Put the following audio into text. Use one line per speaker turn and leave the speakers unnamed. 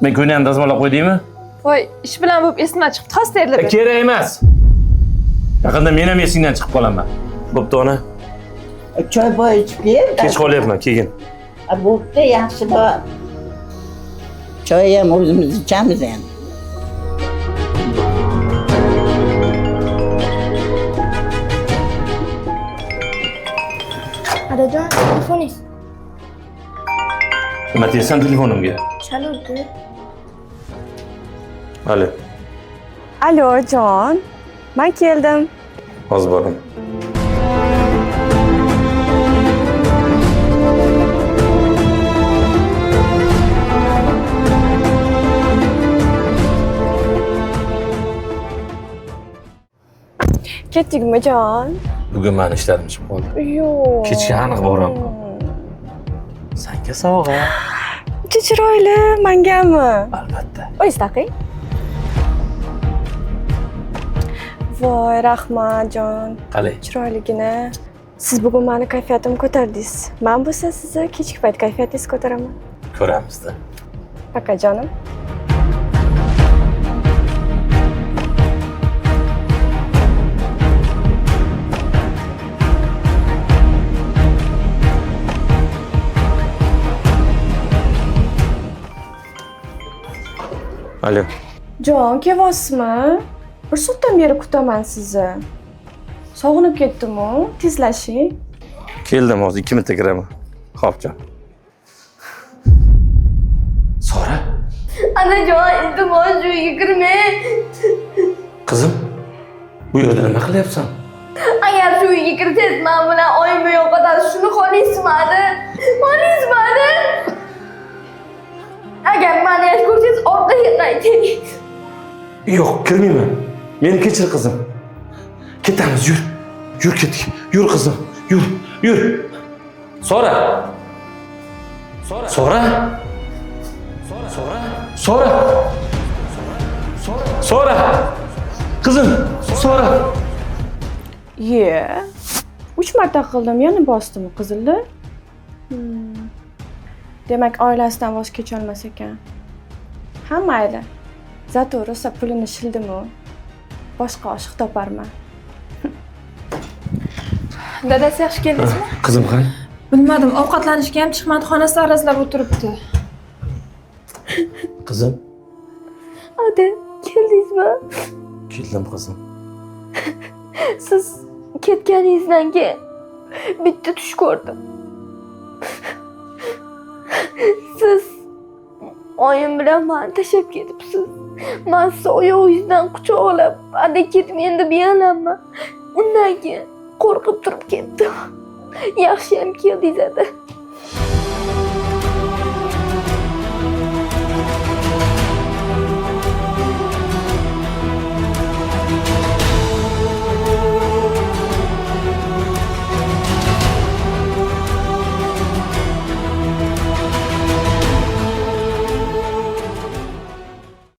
Men ko'yni ham dazmollab qo'ydingmi?
Voy, ish bilan bo'lib esimdan chiqib, hozir terlab.
Kerak emas. Yaqinda men ham esingdan chiqib qolaman. Bo'pti ona.
Choy boy ichib ber.
Kech qolyapman, keyin.
Bo'pti, yaxshi bor. Choy ham o'zimiz ichamiz endi.
Adajon, telefoningiz
Nima deysan telefonimga?
chaluvdi.
Alo,
Alo, jon. Men keldim.
hozir boraman.
Ketdikmi, jon?
Bugun meni ishlarim chiqib qoldi.
Yo'q.
Kechga aniq boraman. Senga sovg'a.
Juda chiroyli, mengami?
Albatta.
O'zingiz taqing. Voy, rahmat, jon.
Qalay?
Chiroyligina. Siz bugun meni kayfiyatimni ko'tardingiz. Men bo'lsa sizni kechki payt kayfiyatingizni ko'taraman.
Ko'ramiz-da.
Paka jonim.
Alo.
Jon, kelyapsizmi? Bir soatdan beri kutaman sizni. Sog'inib ketdim-ku, tezlashing.
Keldim, hozir 2 minutda kiraman. Xo'p, jon. Sora,
Anajon, iltimos uyga kirmang.
qizim. Bu yerda nima qilyapsan?
Agar shu uyga kirsangiz, men bilan oyimni yo'qotasiz. Shuni xohlaysizmi? Xohlaysizmi? Agar meni yaxshi ko'rsangiz, orqaga qayting.
Yo'q, kirmayman. Meni kechir qizim. Ketamiz, yur. Yur ketdik. Yur qizim. Yur, yur. Sora. Sora. Sora. Sora. Sora. Sora. Qizim, Sora.
Ye. 3 marta qildim, yana bosdimi qizilni? Demak, oilasidan voz kecha olmas ekan. Ha, mayli. Zato rosa pulini shildim-u. Boshqa oshiq toparman.
Dadasi yaxshi keldingizmi?
Qizim qani?
Bilmadim, ovqatlanishga ham chiqmadi, xonasida arazlab o'tiribdi.
Qizim,
Ada, keldingizmi?
keldim qizim.
Siz ketganingizdan keyin bitta tush ko'rdim. Siz oyim bilan meni tashlab ketibsiz. Men sizni oyog'ingizdan quchoqlab, "Ada ketmaydi" deb yig'laman. Undan keyin qo'rqib turib ketdim. Yaxshiyam keldingiz, Ada.